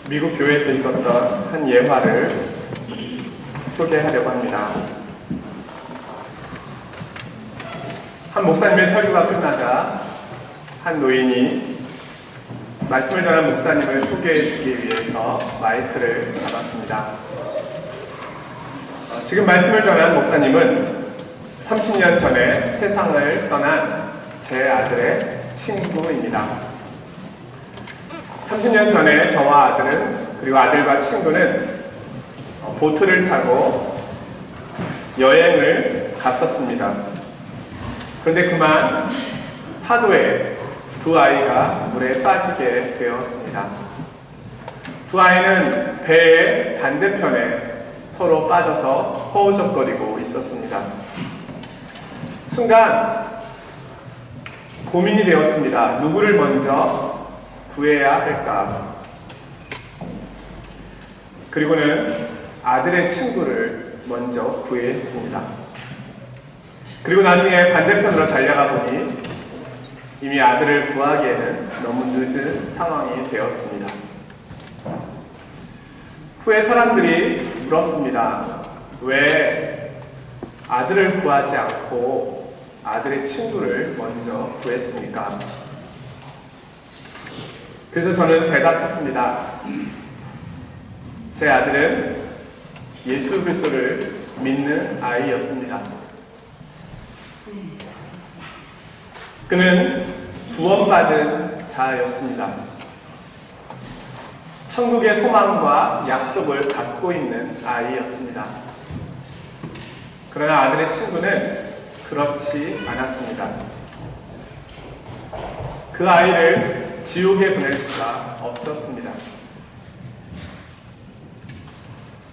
미국 교회에서 있었던 한 예화를 소개하려고 합니다. 한 목사님의 설교가 끝나자 한 노인이 말씀을 전한 목사님을 소개해주기 위해서 마이크를 잡았습니다. 지금 말씀을 전한 목사님은 30년 전에 세상을 떠난 제 아들의 친구입니다. 30년 전에 저와 아들은, 그리고 아들과 친구는 보트를 타고 여행을 갔었습니다. 그런데 그만 파도에 두 아이가 물에 빠지게 되었습니다. 두 아이는 배의 반대편에 서로 빠져서 허우적거리고 있었습니다. 순간 고민이 되었습니다. 누구를 먼저 구해야 할까? 그리고는 아들의 친구를 먼저 구했습니다. 그리고 나중에 반대편으로 달려가 보니 이미 아들을 구하기에는 너무 늦은 상황이 되었습니다. 후에 사람들이 물었습니다. 왜 아들을 구하지 않고 아들의 친구를 먼저 구했습니까? 그래서 저는 대답했습니다. 제 아들은 예수 그리스도를 믿는 아이였습니다. 그는 구원받은 자였습니다. 천국의 소망과 약속을 갖고 있는 아이였습니다. 그러나 아들의 친구는 그렇지 않았습니다. 그 아이를 지옥에 보낼 수가 없었습니다.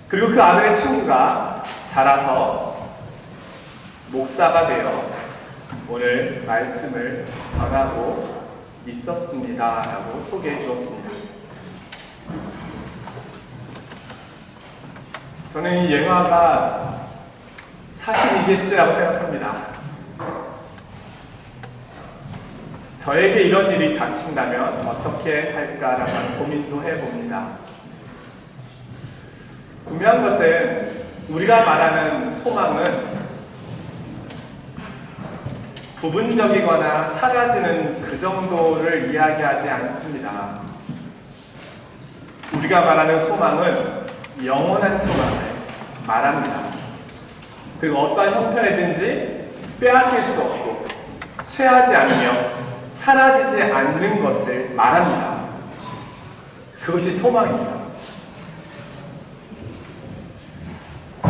그리고 그 아들의 친구가 자라서 목사가 되어 오늘 말씀을 전하고 있었습니다. 라고 소개해 주었습니다. 저는 이 예화가 사실이겠지라고 생각합니다. 저에게 이런 일이 닥친다면 어떻게 할까라는 고민도 해봅니다. 분명한 것은 우리가 말하는 소망은 부분적이거나 사라지는 그 정도를 이야기하지 않습니다. 우리가 말하는 소망은 영원한 소망을 말합니다. 그리고 어떠한 형편이든지 빼앗길 수 없고 쇠하지 않으며 사라지지 않는 것을 말합니다. 그것이 소망입니다.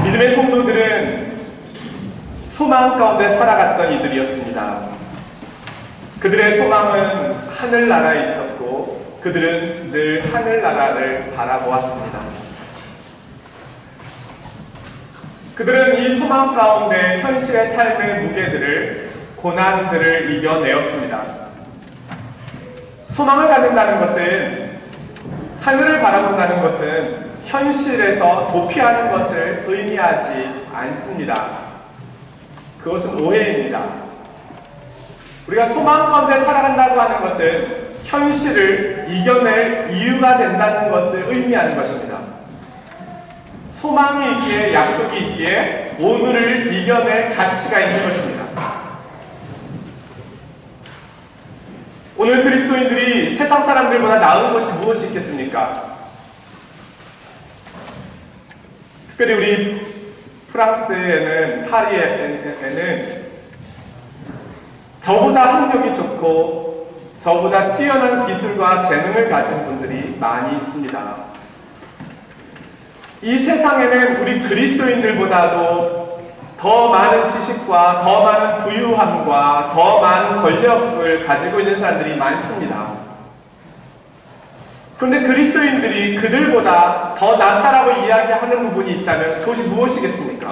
믿음의 성도들은 소망 가운데 살아갔던 이들이었습니다. 그들의 소망은 하늘나라에 있었고 그들은 늘 하늘나라를 바라보았습니다. 그들은 이 소망 가운데 현실의 삶의 무게들을, 고난들을 이겨내었습니다. 소망을 갖는다는 것은, 하늘을 바라본다는 것은 현실에서 도피하는 것을 의미하지 않습니다. 그것은 오해입니다. 우리가 소망 가운데 살아간다고 하는 것은 현실을 이겨낼 이유가 된다는 것을 의미하는 것입니다. 소망이 있기에, 약속이 있기에 오늘을 이겨낼 가치가 있는 것입니다. 오늘 그리스도인들이 세상 사람들보다 나은 것이 무엇이 있겠습니까? 특별히 우리 프랑스에는, 파리에는 저보다 학력이 좋고 저보다 뛰어난 기술과 재능을 가진 분들이 많이 있습니다. 이 세상에는 우리 그리스도인들보다도 더 많은 지식과 더 많은 부유함과 더 많은 권력을 가지고 있는 사람들이 많습니다. 그런데 그리스도인들이 그들보다 더 낫다라고 이야기하는 부분이 있다면 그것이 무엇이겠습니까?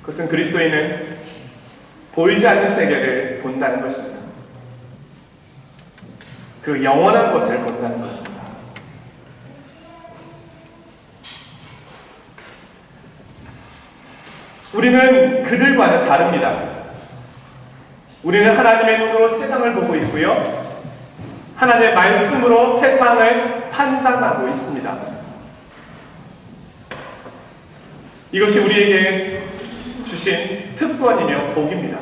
그것은 그리스도인은 보이지 않는 세계를 본다는 것입니다. 그 영원한 것을 본다는 것입니다. 우리는 그들과는 다릅니다. 우리는 하나님의 눈으로 세상을 보고 있고요. 하나님의 말씀으로 세상을 판단하고 있습니다. 이것이 우리에게 주신 특권이며 복입니다.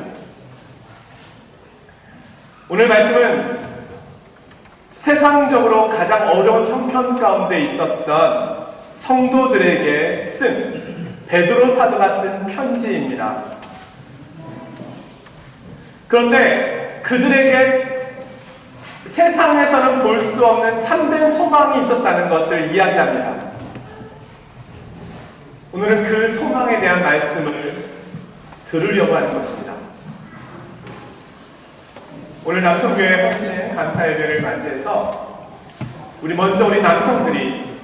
오늘 말씀은 세상적으로 가장 어려운 형편 가운데 있었던 성도들에게 쓴 베드로 사도가 쓴 편지입니다. 그런데 그들에게 세상에서는 볼 수 없는 참된 소망이 있었다는 것을 이야기합니다. 오늘은 그 소망에 대한 말씀을 들으려고 하는 것입니다. 오늘 남성교회 헌신 감사예배를 맞이해서 우리 남성들이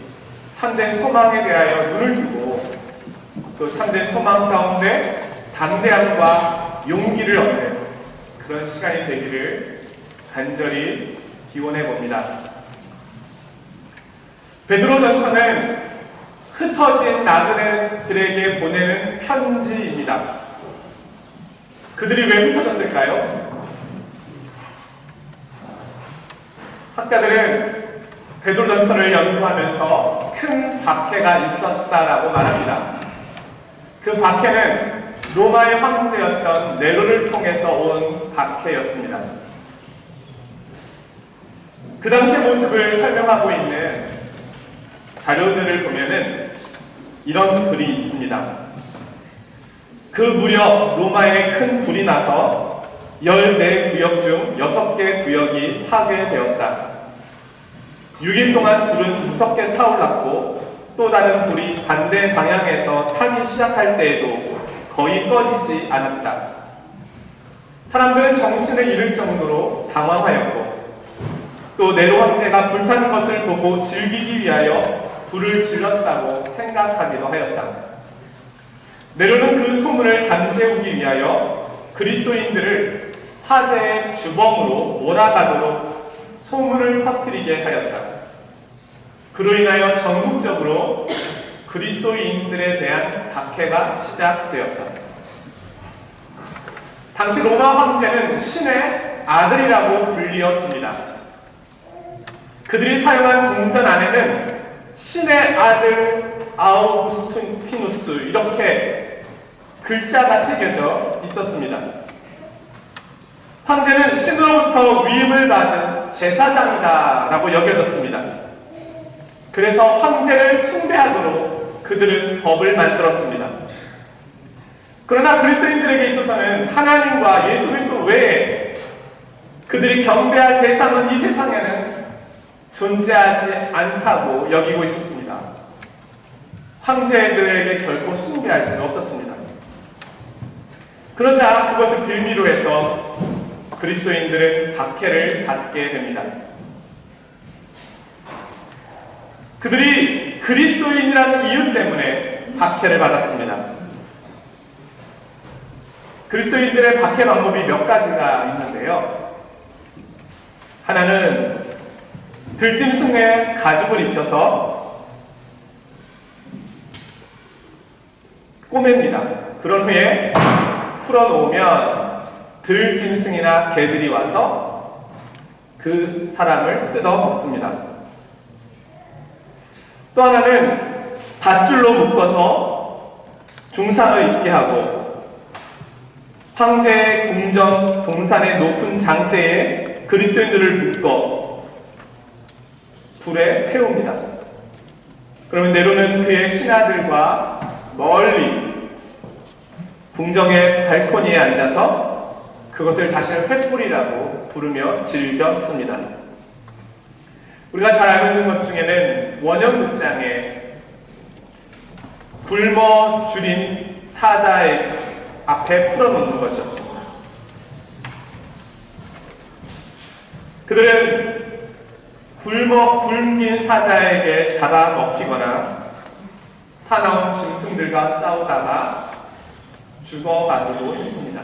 참된 소망에 대하여 눈을 뜨고 또 참된 소망 가운데 담대함과 용기를 얻는 그런 시간이 되기를 간절히 기원해 봅니다. 베드로전서는 흩어진 나그네들에게 보내는 편지입니다. 그들이 왜 흩어졌을까요? 학자들은 베드로전서를 연구하면서 큰 박해가 있었다라고 말합니다. 그 박해는 로마의 황제였던 네로를 통해서 온 박해였습니다. 그 당시 모습을 설명하고 있는 자료들을 보면은 이런 글이 있습니다. 그 무렵 로마에 큰 불이 나서 14구역 중 6개 구역이 파괴되었다. 6일 동안 불은 무섭게 타올랐고 또 다른 불이 반대 방향에서 타기 시작할 때에도 거의 꺼지지 않았다. 사람들은 정신을 잃을 정도로 당황하였고 또 네로 황제가 불타는 것을 보고 즐기기 위하여 불을 질렀다고 생각하기도 하였다. 네로는 그 소문을 잠재우기 위하여 그리스도인들을 화재의 주범으로 몰아가도록 소문을 퍼뜨리게 하였다. 그로 인하여 전국적으로 그리스도인들에 대한 박해가 시작되었다. 당시 로마 황제는 신의 아들이라고 불리었습니다. 그들이 사용한 궁전 안에는 신의 아들 아우구스티누스 이렇게 글자가 새겨져 있었습니다. 황제는 신으로부터 위임을 받은 제사장이다 라고 여겨졌습니다. 그래서 황제를 숭배하도록 그들은 법을 만들었습니다. 그러나 그리스도인들에게 있어서는 하나님과 예수 그리스도 외에 그들이 경배할 대상은 이 세상에는 존재하지 않다고 여기고 있었습니다. 황제들에게 결코 숭배할 수는 없었습니다. 그러자 그것을 빌미로 해서 그리스도인들은 박해를 받게 됩니다. 그들이 그리스도인이라는 이유 때문에 박해를 받았습니다. 그리스도인들의 박해 방법이 몇 가지가 있는데요. 하나는 들짐승의 가죽을 입혀서 꼬맵니다. 그런 후에 풀어놓으면 들짐승이나 개들이 와서 그 사람을 뜯어 먹습니다. 또 하나는 밧줄로 묶어서 중상을 입게 하고 황제의 궁전 동산의 높은 장대에 그리스도인들을 묶어 불에 태웁니다. 그러면 네로는 그의 신하들과 멀리 궁정의 발코니에 앉아서 그것을 자신의 횃불이라고 부르며 즐겼습니다. 우리가 잘 알고 있는 것 중에는 원형극장에 굶어 줄인 사자의 앞에 풀어놓는 것이었습니다. 그들은 굶긴 사자에게 잡아먹히거나 사나운 짐승들과 싸우다가 죽어가기도 했습니다.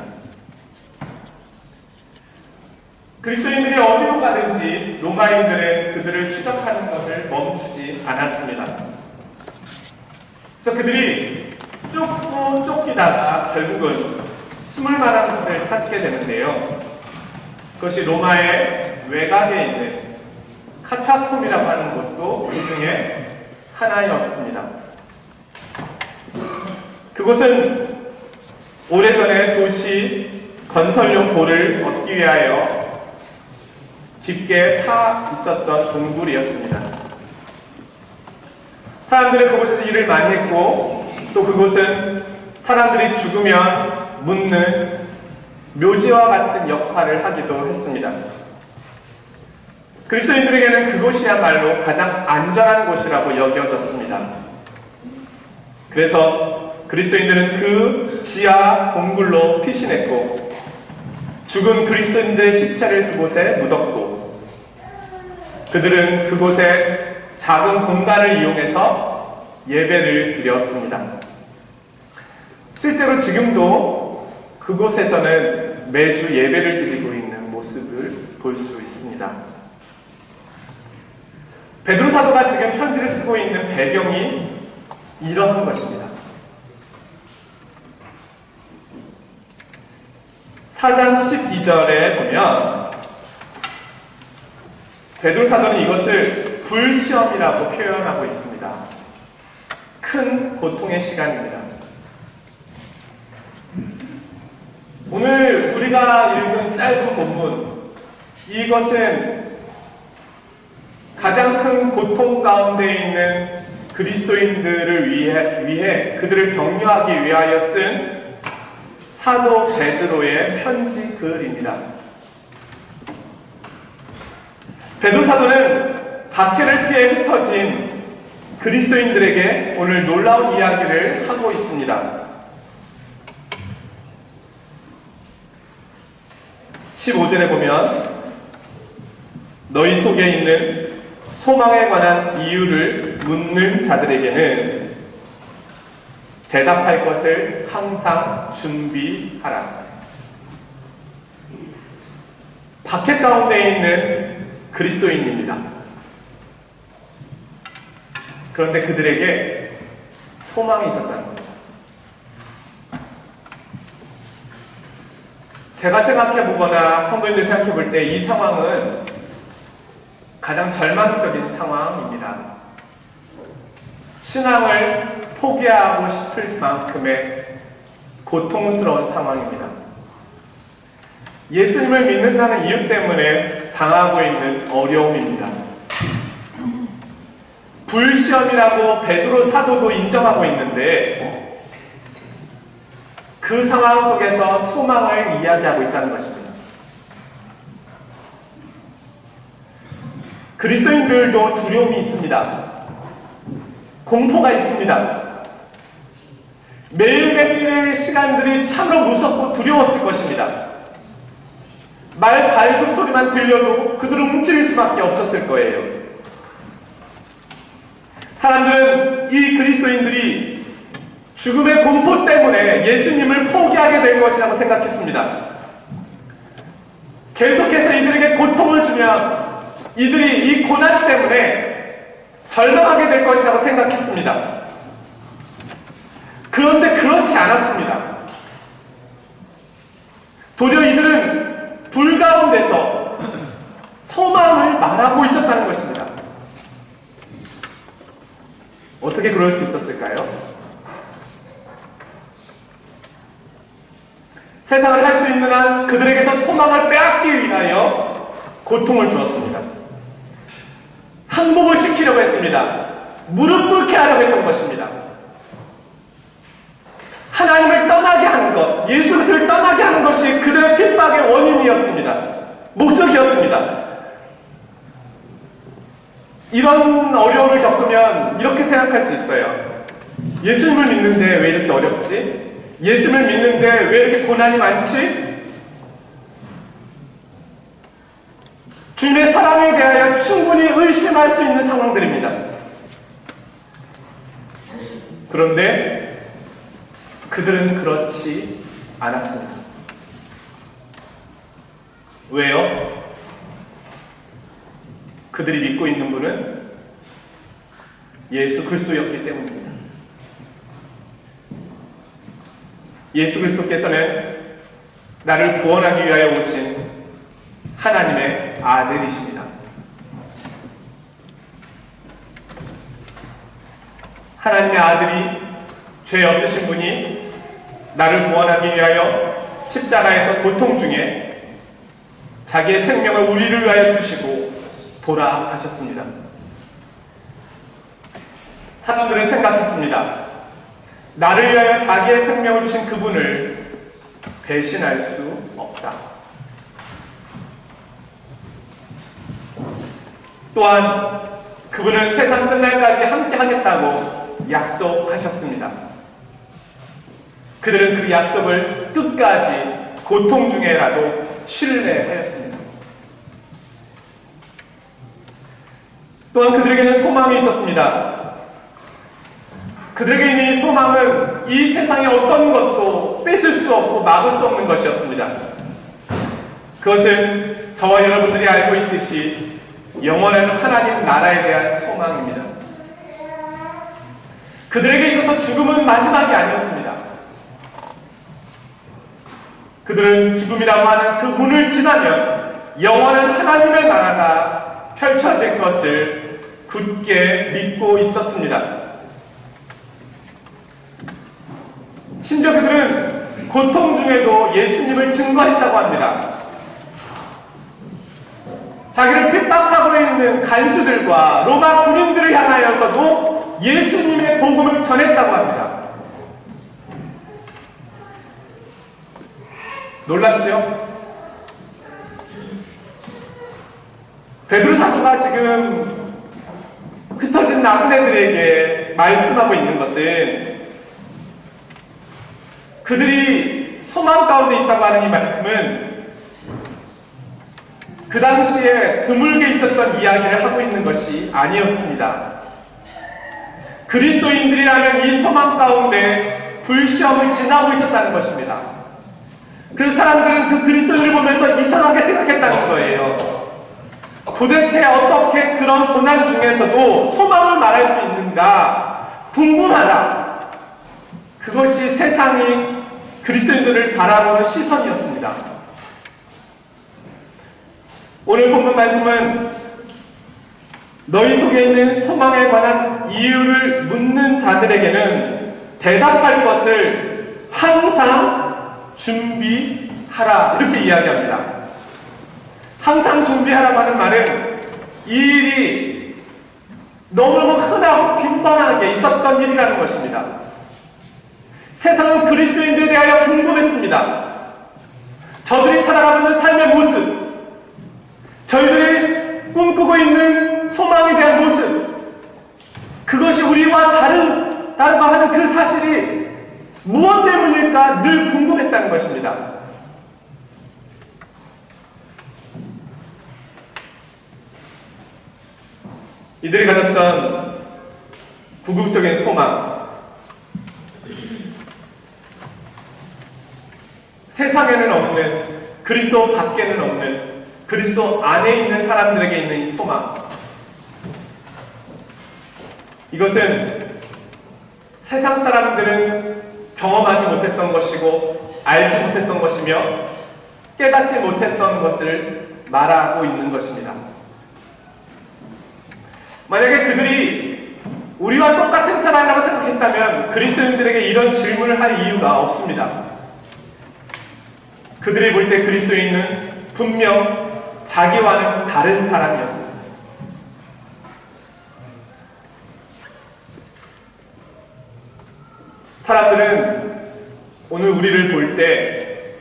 그리스도인들이 어디로 가든지 로마인들은 그들을 추적하는 것을 멈추지 않았습니다. 그래서 그들이 쫓고 쫓기다가 결국은 숨을 만한 곳을 찾게 되는데요. 그것이 로마의 외곽에 있는 카타콤이라고 하는 곳도 그 중에 하나였습니다. 그곳은 오래전에 도시 건설용 돌을 얻기 위하여 깊게 파 있었던 동굴이었습니다. 사람들은 그곳에서 일을 많이 했고, 또 그곳은 사람들이 죽으면 묻는 묘지와 같은 역할을 하기도 했습니다. 그리스도인들에게는 그곳이야말로 가장 안전한 곳이라고 여겨졌습니다. 그래서 그리스도인들은 그 지하 동굴로 피신했고, 죽은 그리스도인들의 시체를 그곳에 묻었고, 그들은 그곳에 작은 공간을 이용해서 예배를 드렸습니다. 실제로 지금도 그곳에서는 매주 예배를 드리고 있는 모습을 볼 수 있습니다. 베드로 사도가 지금 편지를 쓰고 있는 배경이 이러한 것입니다. 4장 12절에 보면 베드로 사도는 이것을 불시험이라고 표현하고 있습니다. 큰 고통의 시간입니다. 오늘 우리가 읽은 짧은 본문, 이것은 가장 큰 고통 가운데 있는 그리스도인들을 위해 그들을 격려하기 위하여 쓴 사도 베드로의 편지 글입니다. 베드로 사도는 박해를 피해 흩어진 그리스도인들에게 오늘 놀라운 이야기를 하고 있습니다. 15절에 보면 너희 속에 있는 소망에 관한 이유를 묻는 자들에게는 대답할 것을 항상 준비하라. 박해 가운데 있는 그리스도인입니다. 그런데 그들에게 소망이 있었다는 겁니다. 제가 생각해보거나 성도님들 생각해볼 때 이 상황은 가장 절망적인 상황입니다. 신앙을 포기하고 싶을 만큼의 고통스러운 상황입니다. 예수님을 믿는다는 이유 때문에 당하고 있는 어려움입니다. 불시험이라고 베드로 사도도 인정하고 있는데 그 상황 속에서 소망을 이야기하고 있다는 것입니다. 그리스도인들도 두려움이 있습니다. 공포가 있습니다. 매일매일의 시간들이 참으로 무섭고 두려웠을 것입니다. 말 밟은 소리만 들려도 그들은 움츠릴 수밖에 없었을 거예요. 사람들은 이 그리스도인들이 죽음의 공포 때문에 예수님을 포기하게 될 것이라고 생각했습니다. 계속해서 이들에게 고통을 주면 이들이 이 고난 때문에 절망하게 될 것이라고 생각했습니다. 그런데 그렇지 않았습니다. 도리어 이들은 불 가운데서 소망을 말하고 있었다는 것입니다. 어떻게 그럴 수 있었을까요? 세상을 할 수 있는 한 그들에게서 소망을 빼앗기 위하여 고통을 주었습니다. 항복을 시키려고 했습니다. 무릎 꿇게 하려고 했던 것입니다. 하나님을 떠나게 하는 것, 예수 그리스도를 떠나게 하는 것이 그들의 핍박의 원인이었습니다. 목적이었습니다. 이런 어려움을 겪으면 이렇게 생각할 수 있어요. 예수님을 믿는데 왜 이렇게 어렵지? 예수님을 믿는데 왜 이렇게 고난이 많지? 주님의 사랑에 대하여 충분히 의심할 수 있는 상황들입니다. 그런데 그들은 그렇지 않았습니다. 왜요? 그들이 믿고 있는 분은 예수 그리스도였기 때문입니다. 예수 그리스도께서는 나를 구원하기 위하여 오신 하나님의 아들이십니다. 하나님의 아들이 죄 없으신 분이 나를 구원하기 위하여 십자가에서 고통 중에 자기의 생명을 우리를 위하여 주시고 돌아가셨습니다. 사람들은 생각했습니다. 나를 위하여 자기의 생명을 주신 그분을 배신할 수 없다. 또한 그분은 세상 끝날까지 함께 하겠다고 약속하셨습니다. 그들은 그 약속을 끝까지 고통 중에라도 신뢰하였습니다. 또한 그들에게는 소망이 있었습니다. 그들에게 있는 이 소망은 이 세상의 어떤 것도 뺏을 수 없고 막을 수 없는 것이었습니다. 그것은 저와 여러분들이 알고 있듯이 영원한 하나님 나라에 대한 소망입니다. 그들에게 있어서 죽음은 마지막이 아니었습니다. 그들은 죽음이라고 하는 그 문을 지나면 영원한 하나님의 나라가 펼쳐질 것을 굳게 믿고 있었습니다. 심지어 그들은 고통 중에도 예수님을 증거했다고 합니다. 자기를 핍박하고 있는 간수들과 로마 군인들을 향하여서도 예수님의 복음을 전했다고 합니다. 놀랍죠? 베드로 사도가 지금 흩어진 나그네들에게 말씀하고 있는 것은 그들이 소망 가운데 있다고 하는 이 말씀은 그 당시에 드물게 있었던 이야기를 하고 있는 것이 아니었습니다. 그리스도인들이라면 이 소망 가운데 불시험을 지나고 있었다는 것입니다. 그 사람들은 그 그리스도인을 보면서 이상하게 생각했다는 거예요. 도대체 어떻게 그런 고난 중에서도 소망을 말할 수 있는가 궁금하다. 그것이 세상이 그리스도인들을 바라보는 시선이었습니다. 오늘 본문 말씀은 너희 속에 있는 소망에 관한 이유를 묻는 자들에게는 대답할 것을 항상 준비하라 이렇게 이야기합니다. 항상 준비하라고 하는 말은 이 일이 너무너무 흔하고 빈번하게 있었던 일이라는 것입니다. 세상은 그리스도인들에 대하여 궁금했습니다. 저들이 살아가고 있는 삶의 모습, 저희들이 꿈꾸고 있는 소망에 대한 모습, 그것이 우리와 다르다고 하는 그 사실이 무엇 때문일까 늘 궁금했다는 것입니다. 이들이 가졌던 궁극적인 소망, 세상에는 없는, 그리스도 밖에는 없는, 그리스도 안에 있는 사람들에게 있는 이 소망, 이것은 세상 사람들은 경험하지 못했던 것이고 알지 못했던 것이며 깨닫지 못했던 것을 말하고 있는 것입니다. 만약에 그들이 우리와 똑같은 사람이라고 생각했다면 그리스도인들에게 이런 질문을 할 이유가 없습니다. 그들이 볼 때 그리스도인은 분명 자기와는 다른 사람이었습니다. 사람들은 오늘 우리를 볼 때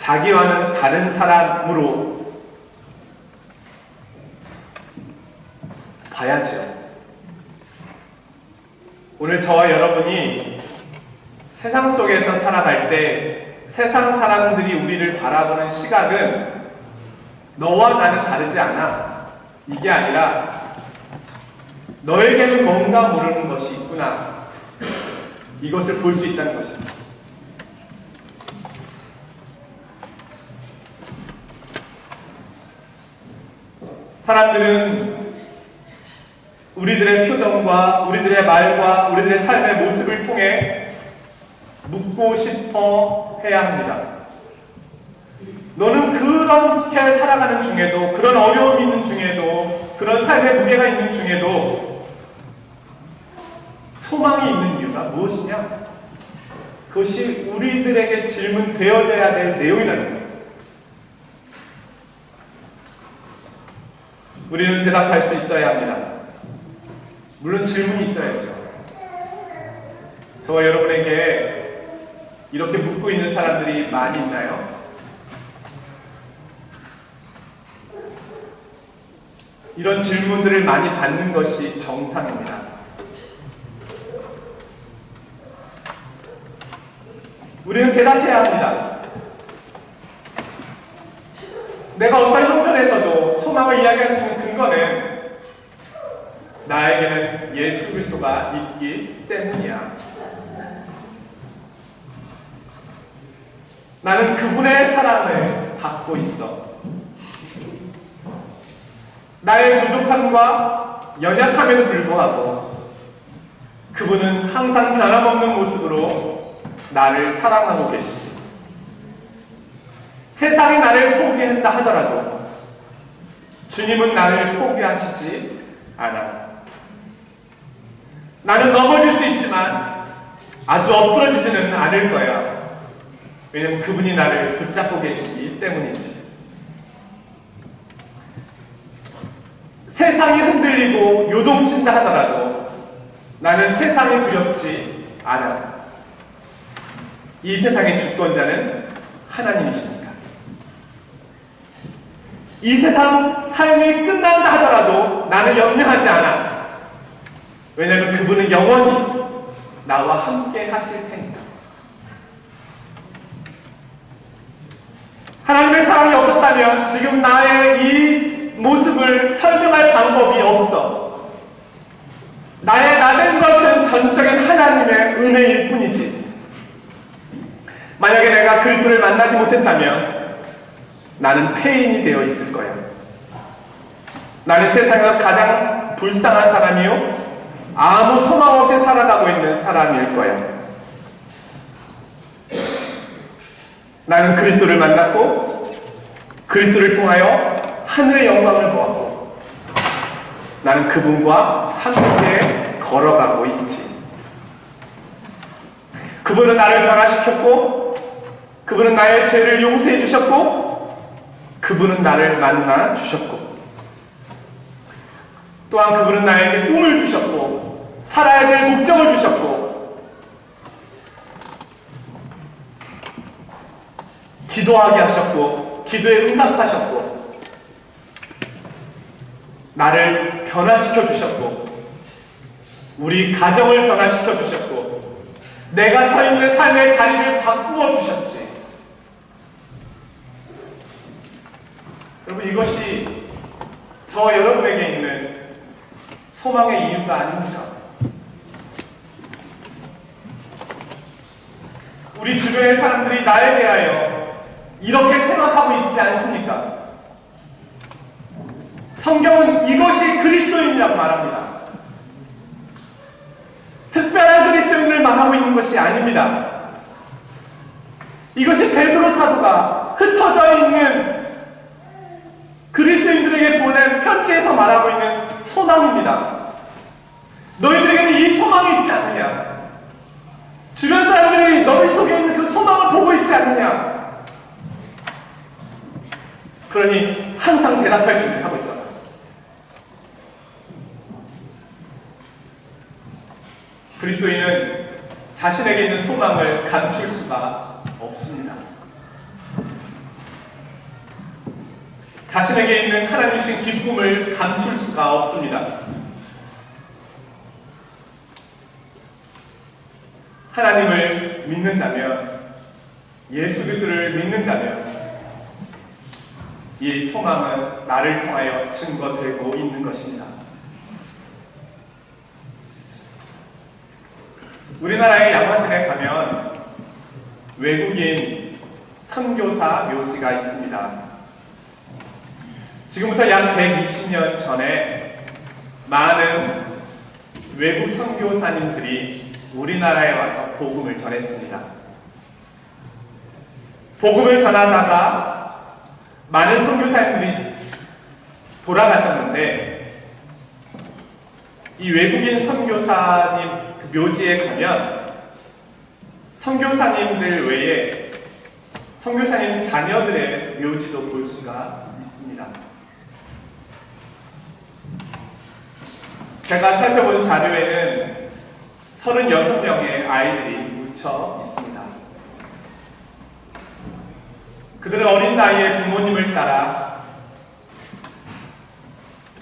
자기와는 다른 사람으로 봐야죠. 오늘 저와 여러분이 세상 속에서 살아갈 때 세상 사람들이 우리를 바라보는 시각은 너와 나는 다르지 않아. 이게 아니라 너에게는 뭔가 모르는 것이 있구나. 이것을 볼 수 있다는 것입니다. 사람들은 우리들의 표정과 우리들의 말과 우리들의 삶의 모습을 통해 묻고 싶어 해야 합니다. 너는 그렇게 살아가는 중에도, 그런 어려움이 있는 중에도, 그런 삶의 무게가 있는 중에도 소망이 있는 이유가 무엇이냐? 그것이 우리들에게 질문되어져야 될 내용이라는 거예요. 우리는 대답할 수 있어야 합니다. 물론 질문이 있어야죠. 저와 여러분에게 이렇게 묻고 있는 사람들이 많이 있나요? 이런 질문들을 많이 받는 것이 정상입니다. 우리는 대답해야 합니다. 내가 어떤 형편에서도 소망을 이야기할 수 있는 근거는 나에게는 예수 그리스도가 있기 때문이야. 나는 그분의 사랑을 받고 있어. 나의 부족함과 연약함에도 불구하고 그분은 항상 변함없는 모습으로 나를 사랑하고 계시지. 세상이 나를 포기한다 하더라도 주님은 나를 포기하시지 않아. 나는 넘어질 수 있지만 아주 엎부러지지는 않을 거야. 왜냐하면 그분이 나를 붙잡고 계시기 때문이지. 세상이 흔들리고 요동친다 하더라도 나는 세상이 두렵지 않아. 이 세상의 주권자는 하나님이십니다. 이 세상 삶이 끝난다 하더라도 나는 염려하지 않아. 왜냐하면 그분은 영원히 나와 함께 하실 테니까. 하나님의 사랑이 없었다면 지금 나의 이 모습을 설명할 방법이 없어. 나된 것은 전적인 하나님의 은혜일 뿐이지. 만약에 내가 그리스도를 만나지 못했다면 나는 폐인이 되어 있을 거야. 나는 세상에서 가장 불쌍한 사람이요, 아무 소망 없이 살아가고 있는 사람일 거야. 나는 그리스도를 만났고 그리스도를 통하여 하늘의 영광을 보았고 나는 그분과 함께 걸어가고 있지. 그분은 나를 변화시켰고 그분은 나의 죄를 용서해 주셨고 그분은 나를 만나 주셨고 또한 그분은 나에게 꿈을 주셨고 살아야 될 목적을 주셨고 기도하게 하셨고 기도에 응답하셨고 나를 변화시켜 주셨고 우리 가정을 변화시켜 주셨고 내가 서 있는 삶의 자리를 바꾸어 주셨지. 여러분, 이것이 저와 여러분에게 있는 소망의 이유가 아닙니다. 우리 주변의 사람들이 나에 대하여 이렇게 생각하고 있지 않습니까? 성경은 이것이 그리스도인이라고 말합니다. 특별한 그리스도인을 말하고 있는 것이 아닙니다. 이것이 베드로 사도가 흩어져 있는 그리스도인들에게 보낸 편지에서 말하고 있는 소망입니다. 너희들에게는 이 소망이 있지 않느냐? 주변 사람들이 너희 속에 있는 그 소망을 보고 있지 않느냐? 그러니 항상 대답할 준비를 하고 있어. 그리스도인은 자신에게 있는 소망을 감출 수가 없습니다. 자신에게 있는 하나님 주신 기쁨을 감출 수가 없습니다. 하나님을 믿는다면, 예수 그리스도를 믿는다면 이 소망은 나를 통하여 증거되고 있는 것입니다. 우리나라의 양화진에 가면 외국인 선교사 묘지가 있습니다. 지금부터 약 120년 전에 많은 외국 선교사님들이 우리나라에 와서 복음을 전했습니다. 복음을 전하다가 많은 선교사님들이 돌아가셨는데 이 외국인 선교사님 묘지에 가면 선교사님들 외에 선교사님 자녀들의 묘지도 볼 수가 있습니다. 제가 살펴본 자료에는 36명의 아이들이 묻혀 있습니다. 그들은 어린 나이에 부모님을 따라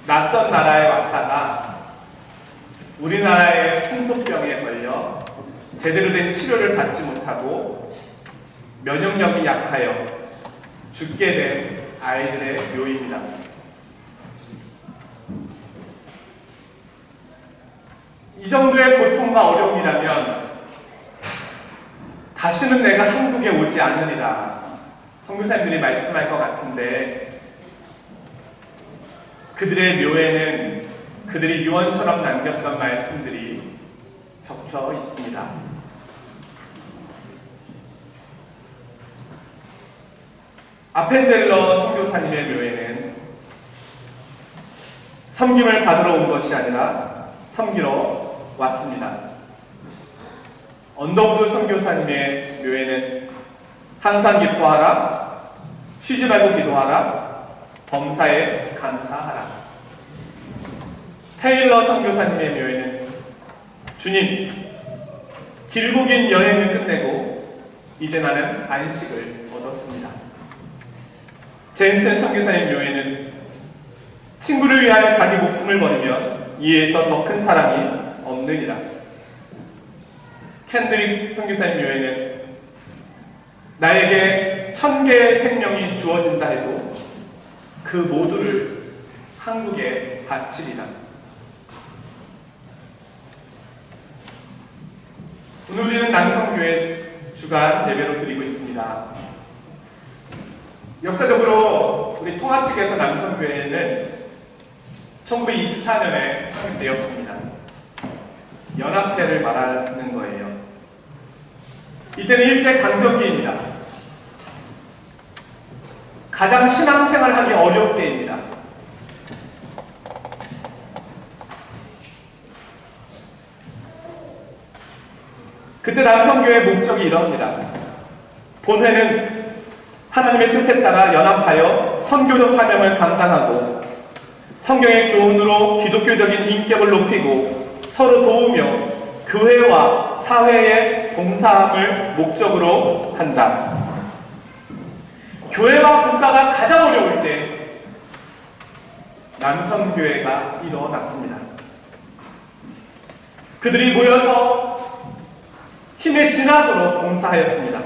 낯선 나라에 왔다가 우리나라의 풍토병에 걸려 제대로 된 치료를 받지 못하고 면역력이 약하여 죽게 된 아이들의 묘입니다. 이 정도의 고통과 어려움이라면 다시는 내가 한국에 오지 않으리라 선교사님들이 말씀할 것 같은데, 그들의 묘에는 그들이 유언처럼 남겼던 말씀들이 적혀 있습니다. 아펜젤러 선교사님의 묘에는 섬김을 받으러 온 것이 아니라 섬기러 왔습니다. 언더우드 선교사님의 묘에는 항상 기뻐하라, 쉬지 말고 기도하라, 범사에 감사하라. 테일러 선교사님의 묘에는 주님, 길고 긴 여행을 끝내고 이제 나는 안식을 얻었습니다. 젠슨 선교사의 묘에는 친구를 위하여 자기 목숨을 버리면 이에서 더 큰 사랑이 없느니라. 캔드릭 선교사의 묘에는 나에게 1000개의 생명이 주어진다 해도 그 모두를 한국에 바치리라. 오늘 우리는 남성교회 주간 예배로 드리고 있습니다. 역사적으로 우리 통합 측에서 남성교회는 1924년에 창립되었습니다. 연합회를 말하는 거예요. 이때는 일제강점기입니다. 가장 신앙생활하기 어려울 때입니다. 그때 남성교회의 목적이 이럽니다. 본회는 하나님의 뜻에 따라 연합하여 선교적 사명을 감당하고 성경의 교훈으로 기독교적인 인격을 높이고 서로 도우며 교회와 사회의 봉사함을 목적으로 한다. 교회와 국가가 가장 어려울 때 남성교회가 일어났습니다. 그들이 모여서 힘의 진학으로 봉사하였습니다.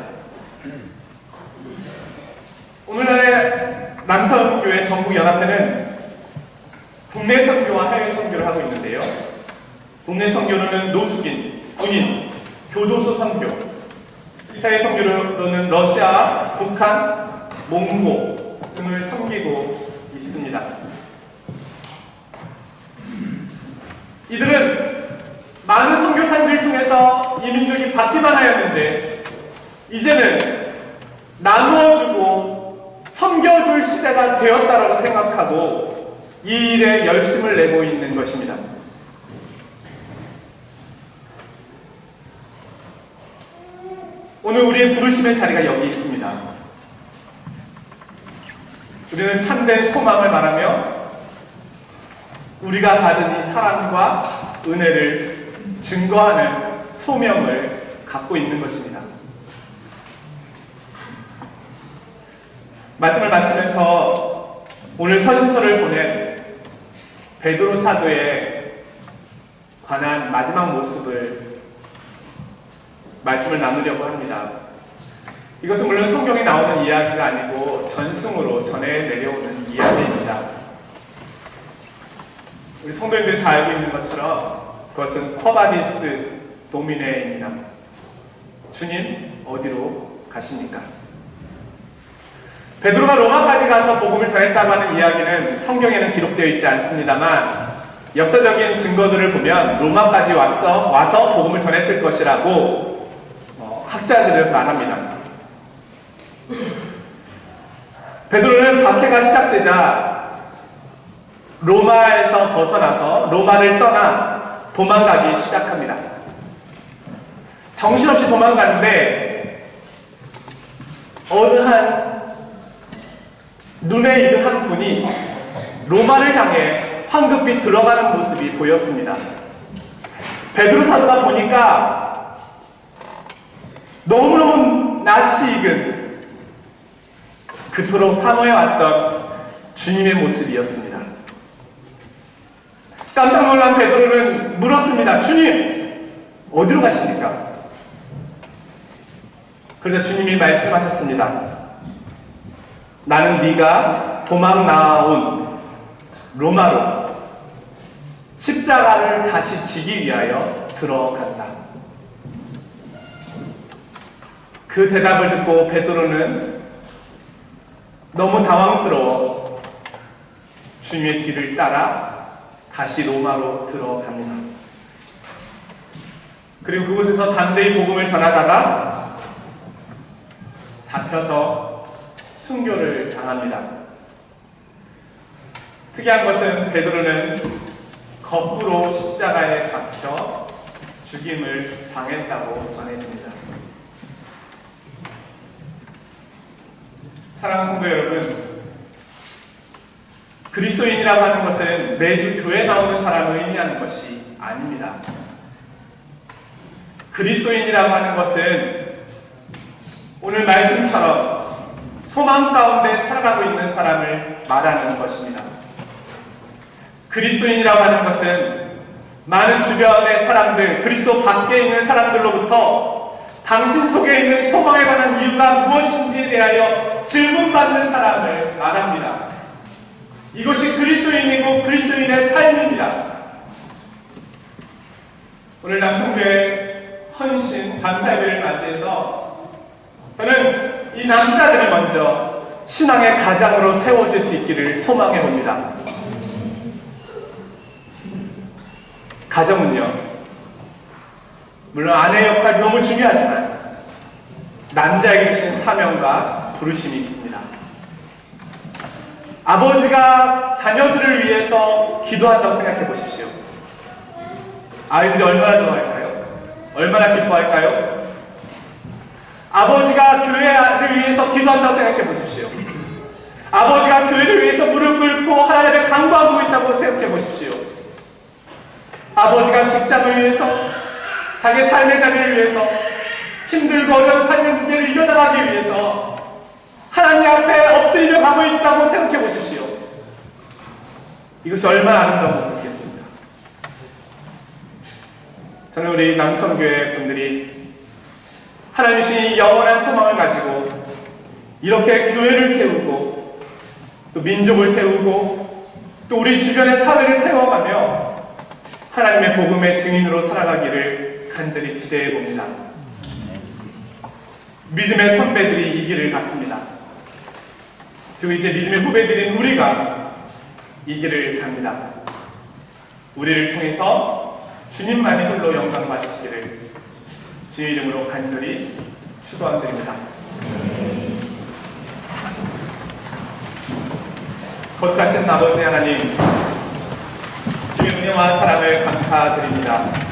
오늘날의 남성교회 전국연합회는 국내 선교와 해외 선교를 하고 있는데요. 국내 선교로는 노숙인, 군인, 교도소 선교, 해외 선교로는 러시아, 북한, 몽고 등을 섬기고 있습니다. 이들은 많은 선교사님들을 통해서 이 민족이 받기만 하였는데 이제는 나누어주고 섬겨줄 시대가 되었다라고 생각하고 이 일에 열심을 내고 있는 것입니다. 오늘 우리의 부르심의 자리가 여기 있습니다. 우리는 참된 소망을 말하며 우리가 받은 이 사랑과 은혜를 증거하는 소명을 갖고 있는 것입니다. 말씀을 마치면서 오늘 서신서를 보낸 베드로 사도에 관한 마지막 모습을 말씀을 나누려고 합니다. 이것은 물론 성경에 나오는 이야기가 아니고 전승으로 전해 내려오는 이야기입니다. 우리 성도님들이 다 알고 있는 것처럼 그것은 쿼바디스 도미네입니다. 주님 어디로 가십니까? 베드로가 로마까지 가서 복음을 전했다고 하는 이야기는 성경에는 기록되어 있지 않습니다만 역사적인 증거들을 보면 로마까지 와서 복음을 전했을 것이라고 학자들은 말합니다. 베드로는 박해가 시작되자 로마에서 벗어나서 로마를 떠나 도망가기 시작합니다. 정신없이 도망가는데 어느 한 눈에 익은 한 분이 로마를 향해 황급히 들어가는 모습이 보였습니다. 베드로 사도가 보니까 너무너무 낯이 익은 그토록 사모해왔던 주님의 모습이었습니다. 깜짝 놀란 베드로는 물었습니다. 주님, 어디로 가십니까? 그래서 주님이 말씀하셨습니다. 나는 네가 도망 나온 로마로 십자가를 다시 지기 위하여 들어간다. 그 대답을 듣고 베드로는 너무 당황스러워 주님의 뒤를 따라 다시 로마로 들어갑니다. 그리고 그곳에서 담대히 복음을 전하다가 잡혀서 순교를 당합니다. 특이한 것은 베드로는 거꾸로 십자가에 박혀 죽임을 당했다고 전해집니다. 사랑하는 성도 여러분, 그리스도인이라고 하는 것은 매주 교회 나오는 사람을 의미하는 것이 아닙니다. 그리스도인이라고 하는 것은 오늘 말씀처럼 소망 가운데 살아가고 있는 사람을 말하는 것입니다. 그리스도인이라고 하는 것은 많은 주변의 사람들, 그리스도 밖에 있는 사람들로부터 당신 속에 있는 소망에 관한 이유가 무엇인지에 대하여 질문받는 사람을 말합니다. 이것이 그리스도인이고 그리스도인의 삶입니다. 오늘 남성교회 헌신 감사예배를 맞이해서 저는 이 남자들이 먼저 신앙의 가장으로 세워질 수 있기를 소망해 봅니다. 가정은요, 물론 아내의 역할이 너무 중요하지만 남자에게 주신 사명과 부르심이 있습니다. 아버지가 자녀들을 위해서 기도한다고 생각해 보십시오. 아이들이 얼마나 좋아할까요? 얼마나 기뻐할까요? 아버지가 교회를 위해서 기도한다고 생각해 보십시오. 아버지가 교회를 위해서 무릎 꿇고 하나님을 간구하고 있다고 생각해 보십시오. 아버지가 직장을 위해서, 자기의 삶의 자리를 위해서, 힘들고 어려운 삶의 문제를 이겨나가기 위해서 하나님 앞에 엎드리며 가고 있다고 생각해 보십시오. 이것이 얼마나 아름다운 모습이겠습니까? 저는 우리 남성교회 분들이 하나님 주신 이 영원한 소망을 가지고 이렇게 교회를 세우고 또 민족을 세우고 또 우리 주변의 사회를 세워가며 하나님의 복음의 증인으로 살아가기를 간절히 기대해 봅니다. 믿음의 선배들이 이 길을 갔습니다. 그리고 이제 믿음의 후배들인 우리가 이 길을 갑니다. 우리를 통해서 주님만이 홀로 영광 받으시기를 주의 이름으로 간절히 축원드립니다. 거룩하신 아버지 하나님, 주의 은혜와 사랑을 감사드립니다.